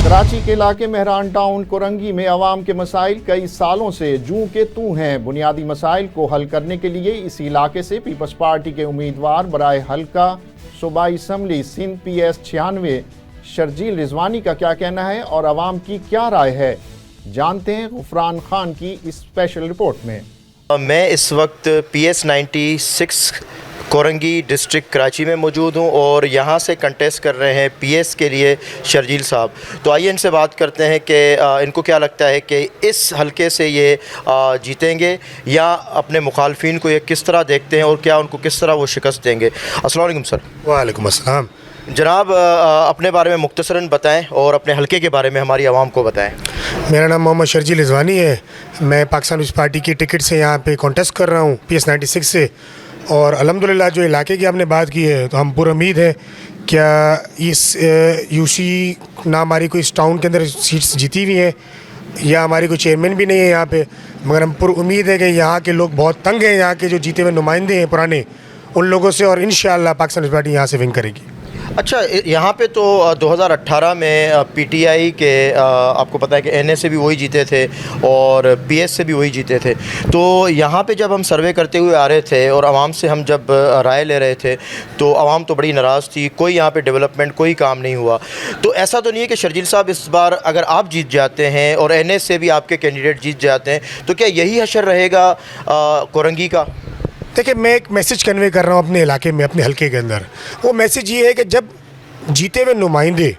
कराची के इलाके मेहरान टाउन कोरंगी में अवाम के मसाइल कई सालों से जूं के तू हैं। बुनियादी मसाइल को हल करने के लिए इस इलाके से पीपल्स पार्टी के उम्मीदवार बराए हल्का सूबाई असम्बली सिंध PS 96 शर्जील रिजवानी का क्या कहना है और अवाम की क्या राय है, जानते हैं गुफरान खान की इस स्पेशल रिपोर्ट में। मैं इस वक्त PS 96 कोरंगी डिस्ट्रिक्ट कराची में मौजूद हूं और यहां से कंटेस्ट कर रहे हैं PS के लिए शर्जील साहब। तो आइए इनसे बात करते हैं कि इनको क्या लगता है कि इस हलके से ये जीतेंगे या अपने मुखालफिन को ये किस तरह देखते हैं और क्या उनको किस तरह वो शिकस्त देंगे। अस्सलाम वालेकुम सर। वालेकुम अस्सलाम। जनाब, अपने बारे में मुख्तसरन बताएं और अपने हलके के बारे में हमारी आवाम को बताएं। मेरा नाम मोहम्मद शर्जील रिजवानी है। मैं पाकिस्तान पीपल्स पार्टी की टिकट से यहाँ पे कॉन्टेस्ट कर रहा हूँ PS 96 से। और अल्हम्दुलिल्लाह जो इलाके की आपने बात की है तो हम पूरी उम्मीद है क्या इस UC ना हमारी कोई इस टाउन के अंदर सीट्स जीती हुई हैं या हमारी कोई चेयरमैन भी नहीं है यहाँ पे, मगर हम पूरी उम्मीद है कि यहाँ के लोग बहुत तंग हैं, यहाँ के जो जीते हुए नुमाइंदे हैं पुराने उन लोगों से, और इंशाअल्लाह पाकिस्तान पीपल्स पार्टी यहाँ से विन करेगी। अच्छा, यहाँ पे तो 2018 में PTI के आपको पता है कि NA से भी वही जीते थे और PS से भी वही जीते थे। तो यहाँ पे जब हम सर्वे करते हुए आ रहे थे और आवाम से हम जब राय ले रहे थे तो आवाम तो बड़ी नाराज़ थी, कोई यहाँ पे डेवलपमेंट कोई काम नहीं हुआ। तो ऐसा तो नहीं है कि शर्जील साहब इस बार अगर आप जीत जाते हैं और NA से भी आपके कैंडिडेट जीत जाते हैं तो क्या यही हशर रहेगा कोरंगी का? देखिए, मैं एक मैसेज कन्वे कर रहा हूँ अपने इलाके में, अपने हलके के अंदर। वो मैसेज ये है कि जब जीते हुए नुमाइंदे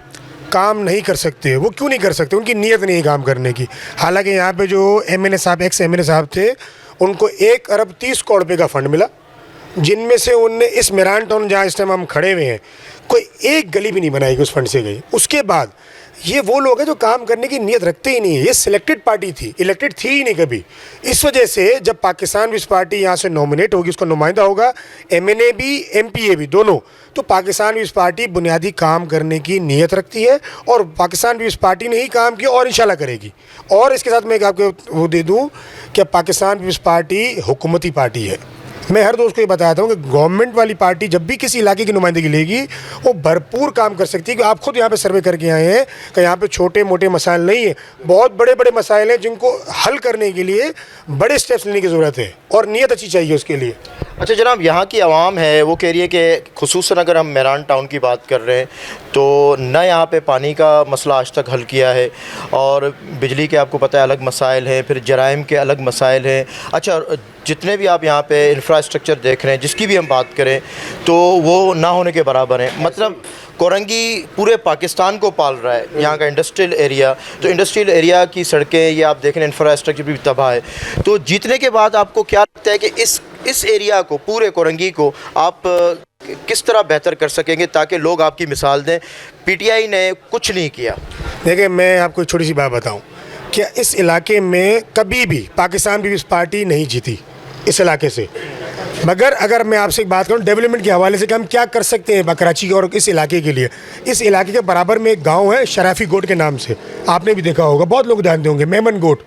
काम नहीं कर सकते, वो क्यों नहीं कर सकते? उनकी नीयत नहीं है काम करने की। हालांकि यहाँ पे जो MNA साहब, एक्स MNA साहब थे, उनको 1 अरब 30 करोड़ रुपये का फ़ंड मिला, जिनमें से उनने इस मेहरान टाउन जहाँ इस टाइम हम खड़े हुए हैं कोई एक गली भी नहीं बनाई कि उस फंड से गई। उसके बाद ये वो लोग हैं जो काम करने की नीयत रखते ही नहीं है। ये सिलेक्टेड पार्टी थी, इलेक्टेड थी ही नहीं कभी। इस वजह से जब पाकिस्तान पीपल्स पार्टी यहाँ से नॉमिनेट होगी, उसका नुमाइंदा होगा, MNA भी MPA भी दोनों, तो पाकिस्तान पीपल्स पार्टी बुनियादी काम करने की नीयत रखती है और पाकिस्तान पीपल्स पार्टी ने ही काम किया और इंशाल्लाह करेगी। और इसके साथ मैं एक आपको वो दे दूँ कि पाकिस्तान पीपल्स पार्टी हुकूमती पार्टी है। मैं हर दोस्त को ये बताता हूँ कि गवर्नमेंट वाली पार्टी जब भी किसी इलाके की नुमाइंदगी लेगी वो भरपूर काम कर सकती है। कि आप खुद यहाँ पे सर्वे करके आए हैं कि यहाँ पे छोटे मोटे मसाइल नहीं है, बहुत बड़े बड़े मसाइल हैं जिनको हल करने के लिए बड़े स्टेप्स लेने की ज़रूरत है और नीयत अच्छी चाहिए उसके लिए। अच्छा जनाब, यहाँ की आवाम है वो कह रही है कि खुसूसन अगर हम मेहरान टाउन की बात कर रहे हैं तो न यहाँ पे पानी का मसला आज तक हल किया है और बिजली के आपको पता है अलग मसाइल हैं, फिर जराइम के अलग मसाइल हैं। अच्छा, जितने भी आप यहाँ पे इंफ्रास्ट्रक्चर देख रहे हैं जिसकी भी हम बात करें तो वो ना होने के बराबर हैं। मतलब कोरंगी पूरे पाकिस्तान को पाल रहा है, यहाँ का इंडस्ट्रियल एरिया, तो इंडस्ट्रियल एरिया की सड़कें ये आप देख रहे हैं, इंफ्रास्ट्रक्चर भी तबाह है। तो जीतने के बाद आपको क्या लगता है कि इस एरिया को, पूरे कोरंगी को आप किस तरह बेहतर कर सकेंगे ताकि लोग आपकी मिसाल दें? PTI ने कुछ नहीं किया। देखिए, मैं आपको एक छोटी सी बात बताऊं, क्या इस इलाके में कभी भी पाकिस्तान पीपल्स पार्टी नहीं जीती इस इलाके से। मगर अगर मैं आपसे एक बात करूं डेवलपमेंट के हवाले से कि हम क्या कर सकते हैं कराची और इस इलाके के लिए, इस इलाके के बराबर में एक गांव है शराफी गोट के नाम से, आपने भी देखा होगा, बहुत लोग जानते होंगे, मेमन गोट।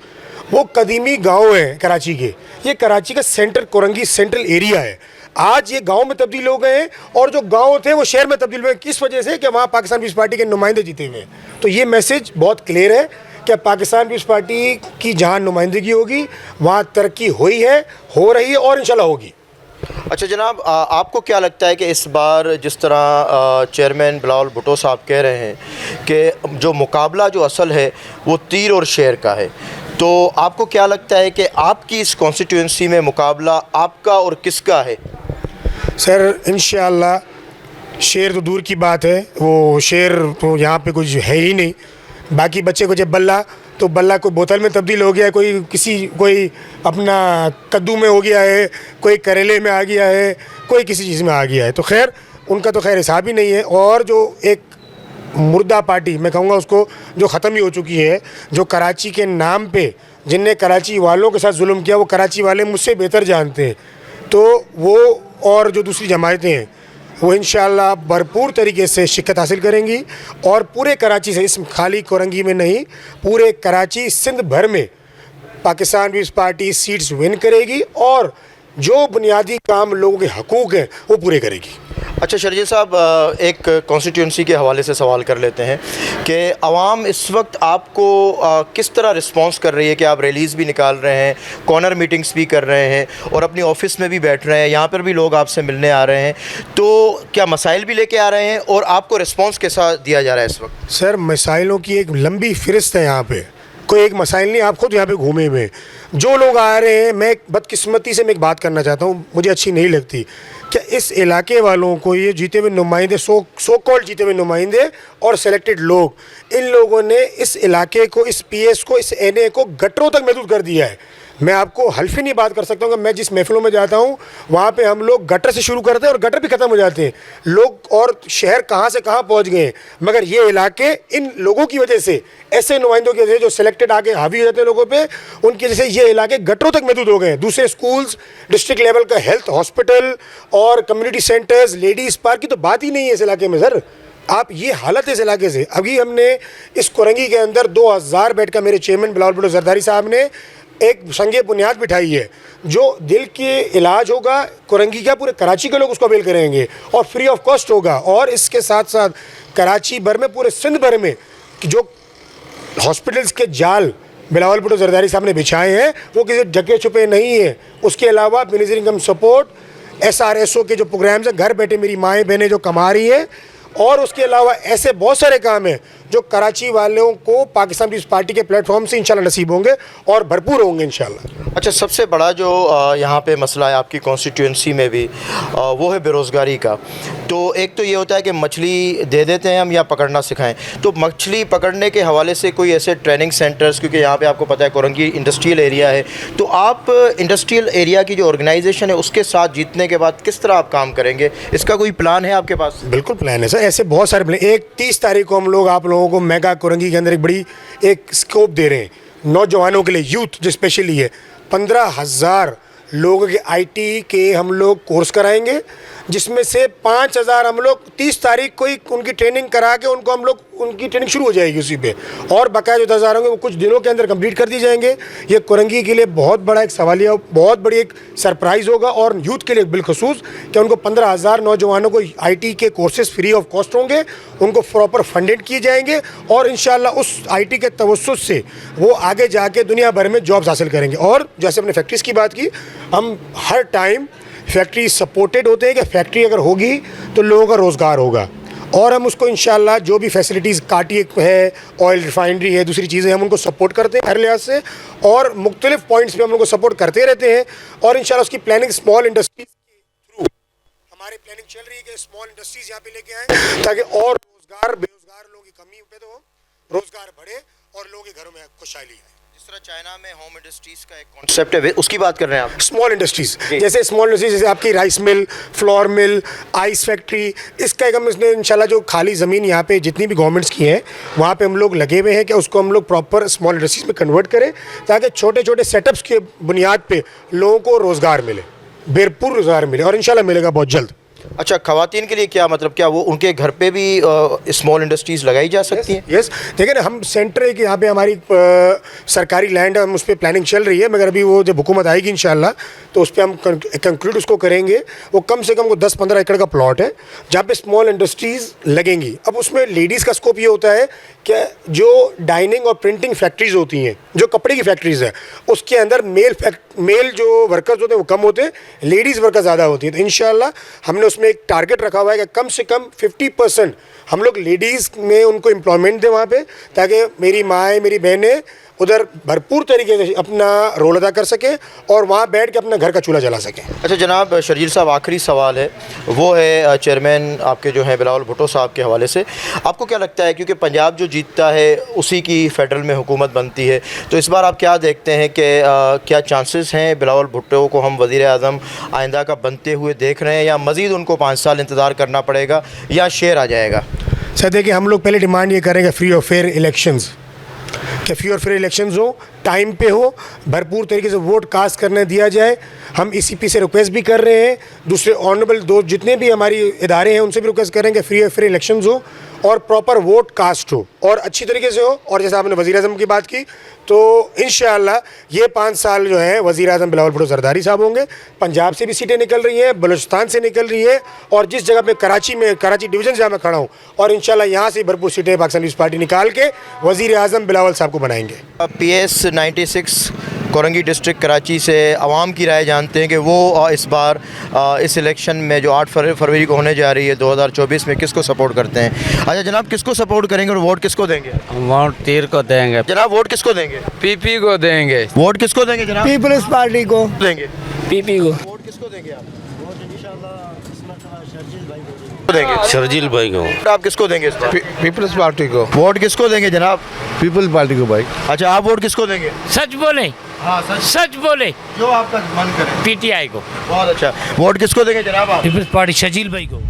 वो कदीमी गांव है कराची के, ये कराची का सेंटर, कोरंगी सेंट्रल एरिया है। आज ये गांव में तब्दील हो गए हैं और जो गांव थे वो शहर में तब्दील हुए। किस वजह से? कि वहाँ पाकिस्तान पीपल्स पार्टी के नुमाइंदे जीते हुए हैं। तो ये मैसेज बहुत क्लियर है कि पाकिस्तान पीपल्स पार्टी की जहाँ नुमाइंदगी होगी वहाँ तरक्की हुई है, हो रही है और इंशाल्लाह होगी। अच्छा जनाब, आपको क्या लगता है कि इस बार जिस तरह चेयरमैन बिलावल भुट्टो साहब कह रहे हैं कि जो मुकाबला जो असल है वो तीर और शेर का है, तो आपको क्या लगता है कि आपकी इस कॉन्स्टिट्यूंसी में मुकाबला आपका और किसका है? सर इंशाअल्लाह शेर तो दूर की बात है, वो शेर तो यहाँ पे कुछ है ही नहीं। बाकी बच्चे को जब बल्ला, तो बल्ला कोई बोतल में तब्दील हो गया है, कोई अपना कद्दू में हो गया है, कोई करेले में आ गया है, कोई किसी चीज़ में आ गया है। तो खैर उनका तो खैर हिसाब ही नहीं है। और जो एक मुर्दा पार्टी मैं कहूँगा उसको, जो ख़त्म ही हो चुकी है, जो कराची के नाम पे जिनने कराची वालों के साथ जुल्म किया, वो कराची वाले मुझसे बेहतर जानते हैं। तो वो और जो दूसरी जमायतें हैं वो इंशाअल्लाह भरपूर तरीके से शिकत हासिल करेंगी और पूरे कराची से, इस खाली कोरंगी में नहीं, पूरे कराची सिंध भर में पाकिस्तान पीपल्स पार्टी सीट्स विन करेगी और जो बुनियादी काम लोगों के हकूक़ हैं वो पूरे करेगी। अच्छा शर्जील साहब, एक कॉन्स्टिट्यूंसी के हवाले से सवाल कर लेते हैं कि आवाम इस वक्त आपको किस तरह रिस्पांस कर रही है कि आप रैलीज़ भी निकाल रहे हैं, कॉर्नर मीटिंग्स भी कर रहे हैं और अपनी ऑफिस में भी बैठ रहे हैं, यहाँ पर भी लोग आपसे मिलने आ रहे हैं, तो क्या मसाइल भी लेके आ रहे हैं और आपको रिस्पांस कैसा दिया जा रहा है इस वक्त? सर, मसाइलों की एक लंबी फ़हरिस्त है यहाँ पे, कोई एक मसाइल नहीं। आप खुद यहाँ पे घूमे हुए जो लोग आ रहे हैं, मैं बदकिस्मती से मैं एक बात करना चाहता हूँ, मुझे अच्छी नहीं लगती कि इस इलाके वालों को ये जीते हुए नुमाइंदे, सो कॉल्ड जीते हुए नुमाइंदे और सेलेक्टेड लोग, इन लोगों ने इस इलाके को, इस पीएस को, इस एनए को गटरों तक महदूद कर दिया है। मैं आपको हल्फी नहीं बात कर सकता हूँ कि मैं जिस महफिलों में जाता हूँ वहाँ पे हम लोग गटर से शुरू करते हैं और गटर भी ख़त्म हो जाते हैं। लोग और शहर कहाँ से कहाँ पहुँच गए हैं, मगर ये इलाके इन लोगों की वजह से, ऐसे नुमाइंदों की वजह से जो सिलेक्टेड आके हावी हो जाते हैं लोगों पे, उनकी वजह से ये इलाके गटरों तक महदूद हो गए हैं। दूसरे स्कूल्स, डिस्ट्रिक्ट लेवल का हेल्थ हॉस्पिटल और कम्युनिटी सेंटर्स, लेडीज़ पार्क की तो बात ही नहीं है इस इलाके में। सर, आप ये हालत है इस इलाके से। अभी हमने इस कोरंगी के अंदर 2000 बेड का, मेरे चेयरमैन बिलावल भुट्टो जरदारी साहब ने एक संगे बुनियाद बिठाई है, जो दिल के इलाज होगा कोरंगी का, पूरे कराची के लोग उसको अवेल करेंगे और फ्री ऑफ कॉस्ट होगा। और इसके साथ साथ कराची भर में, पूरे सिंध भर में जो हॉस्पिटल्स के जाल बिलावल भुट्टो जरदारी साहब ने बिछाए हैं वो किसी ढके छुपे नहीं है। उसके अलावा मिनिस्ट्री इनकम सपोर्ट, SRSO के जो प्रोग्राम्स हैं, घर बैठे मेरी माएँ बहनें जो कमा रही हैं, और उसके अलावा ऐसे बहुत सारे काम हैं जो कराची वालों को पाकिस्तान पीपल्स पार्टी के प्लेटफॉर्म से इंशाल्लाह नसीब होंगे और भरपूर होंगे इंशाल्लाह। अच्छा, सबसे बड़ा जो यहाँ पे मसला है आपकी कॉन्स्टिट्यूंसी में भी, वो है बेरोज़गारी का। तो एक तो ये होता है कि मछली दे देते हैं हम या पकड़ना सिखाएं, तो मछली पकड़ने के हवाले से कोई ऐसे ट्रेनिंग सेंटर्स, क्योंकि यहाँ पे आपको पता है कोरंगी इंडस्ट्रियल एरिया है, तो आप इंडस्ट्रियल एरिया की जो ऑर्गेनाइजेशन है उसके साथ जीतने के बाद किस तरह आप काम करेंगे, इसका कोई प्लान है आपके पास? बिल्कुल प्लान है सर, ऐसे बहुत सारे प्लान। 30 तारीख को हम लोग आप लोगों को मेगा कोरंगी के अंदर एक बड़ी एक स्कोप दे रहे हैं नौजवानों के लिए, यूथ जो स्पेशली है। 15,000 लोगों के IT के हम लोग कोर्स कराएंगे, जिसमें से 5,000 हम लोग 30 तारीख को ही उनकी ट्रेनिंग करा के उनको हम लोग, उनकी ट्रेनिंग शुरू हो जाएगी उसी पे, और बकाया जो 10,000 होंगे वो कुछ दिनों के अंदर कंप्लीट कर दिए जाएंगे। ये कोरंगी के लिए बहुत बड़ा एक सवालिया, बहुत बड़ी एक सरप्राइज़ होगा, और यूथ के लिए बिलखसूस कि उनको 15,000 नौजवानों को IT के कोर्सेज फ्री ऑफ कॉस्ट होंगे, उनको प्रॉपर फंडेड किए जाएंगे, और इंशाल्लाह उस IT के तवस्सुस से वो आगे जाके दुनिया भर में जॉब्स हासिल करेंगे। और जैसे हमने फैक्ट्रीज़ की बात की, हम हर टाइम फैक्ट्री सपोर्टेड होते हैं कि फैक्ट्री अगर होगी तो लोगों का रोज़गार होगा, और हम उसको इंशाल्लाह जो भी फैसिलिटीज़ काटी है, ऑयल रिफाइनरी है, दूसरी चीज़ें, हम उनको सपोर्ट करते हैं हर लिहाज से, और मुख्तलिफ पॉइंट्स पे हम उनको सपोर्ट करते रहते हैं। और इंशाल्लाह उसकी प्लानिंग स्मॉल इंडस्ट्रीज के थ्रू हमारी प्लानिंग चल रही है कि स्मॉल इंडस्ट्रीज़ यहाँ पे लेके आएँ, ताकि और रोज़गार, बेरोज़गार लोगों की कमी पैदा हो, रोज़गार बढ़े और लोगों के घरों में खुशहाली आए। जिस तरह चाइना में होम इंडस्ट्रीज़ का एक कॉन्सेप्ट है, उसकी बात कर रहे हैं आप? स्मॉल इंडस्ट्रीज़, जैसे स्मॉल इंडस्ट्रीज, जैसे आपकी rice mill, flour mill, ice factory, इसका एक हम इसने इंशाल्लाह जो खाली ज़मीन यहाँ पे जितनी भी गवर्नमेंट्स की हैं वहाँ पे हम लोग लगे हुए हैं कि उसको हम लोग प्रॉपर स्मॉल इंडस्ट्रीज़ में कन्वर्ट करें, ताकि छोटे छोटे सेटअप्स के बुनियाद पे लोगों को रोज़गार मिले, भरपूर रोज़गार मिले, और इंशाल्लाह मिलेगा बहुत जल्द। अच्छा, ख़वातीन के लिए क्या मतलब, क्या वो उनके घर पे भी स्मॉल इंडस्ट्रीज़ लगाई जा सकती हैं? यस, देखिए ना, हम सेंटर है कि यहाँ पे हमारी सरकारी लैंड है, हम उस पर प्लानिंग चल रही है, मगर अभी वो जब हुकूमत आएगी इंशाल्लाह तो उस पर हम कंक्लूड उसको करेंगे। वो कम से कम वो 10-15 एकड़ का प्लॉट है जहाँ पे स्मॉल इंडस्ट्रीज़ लगेंगी। अब उसमें लेडीज़ का स्कोप ये होता है कि जो डाइनिंग और प्रिंटिंग फैक्ट्रीज़ होती हैं, जो कपड़े की फैक्ट्रीज़ है, उसके अंदर मेल जो वर्कर्स होते हैं वो कम होते हैं, लेडीज़ वर्कर ज़्यादा होती हैं। तो इंशाल्लाह हमने उसमें एक टारगेट रखा हुआ है कि कम से कम 50% हम लोग लेडीज़ में उनको एम्प्लॉयमेंट दें वहाँ पे, ताकि मेरी माएँ, मेरी बहनें उधर भरपूर तरीके से अपना रोल अदा कर सकें और वहाँ बैठ के अपना घर का चूल्हा जला सकें। अच्छा जनाब शर्जील साहब, आखिरी सवाल है, वो है चेयरमैन आपके जो हैं बिलावल भुट्टो साहब के हवाले से। आपको क्या लगता है, क्योंकि पंजाब जो जीतता है उसी की फेडरल में हुकूमत बनती है, तो इस बार आप क्या देखते हैं कि क्या चांसेस हैं बिलावल भुट्टो को हम वज़ीर आज़म आइंदा का बनते हुए देख रहे हैं, या मज़ीद उनको 5 साल इंतज़ार करना पड़ेगा, या शेर आ जाएगा? सर देखिए, हम लोग पहले डिमांड ये करेंगे फ्री और फेयर इलेक्शंस, कि फ्री और फेयर इलेक्शंस हो, टाइम पे हो, भरपूर तरीके से वोट कास्ट करने दिया जाए, हम ECP से रिक्वेस्ट भी कर रहे हैं, दूसरे ऑनरेबल दोस्त जितने भी हमारी इदारे हैं उनसे भी रिक्वेस्ट करेंगे फ्री इलेक्शंस हो और प्रॉपर वोट कास्ट हो और अच्छी तरीके से हो। और जैसे आपने वज़ीर आज़म की बात की तो इंशाअल्लाह ये 5 साल जो है वज़ीर आज़म बिलावल भुट्टो ज़रदारी साहब होंगे। पंजाब से भी सीटें निकल रही हैं, बलूचिस्तान से निकल रही है और जिस जगह पे कराची डिवीज़न जहाँ मैं खड़ा हूँ और इंशाअल्लाह यहाँ से भरपूर सीटें पाकिस्तान पीपल्स पार्टी निकाल के वज़ीर आज़म बिलावल साहब को बनाएंगे। PS 96 कोरंगी डिस्ट्रिक्ट कराची से आवाम की राय जानते हैं कि वो इस बार इस इलेक्शन में जो 8 फरवरी को होने जा रही है 2024 में किसको सपोर्ट करते हैं। अच्छा जनाब, किसको सपोर्ट करेंगे और वोट किसको देंगे? वोट तीर को देंगे। जनाब वोट किसको देंगे? PP को देंगे। वोट किसको देंगे जनाब? पीपल्स पार्टी को देंगे। PP को। वोट किसको देंगे आप? देंगे शर्जील भाई को। वोट आप किसको देंगे इस बार? पीपल्स पार्टी को। वोट किसको देंगे जनाब? पीपल पार्टी को भाई। अच्छा आप वोट किसको देंगे? सच बोले, हाँ सच बोले, जो आपका मन करे। PTI को। बहुत अच्छा। वोट किसको देंगे जनाब आप? पीपल्स पार्टी शजील भाई को।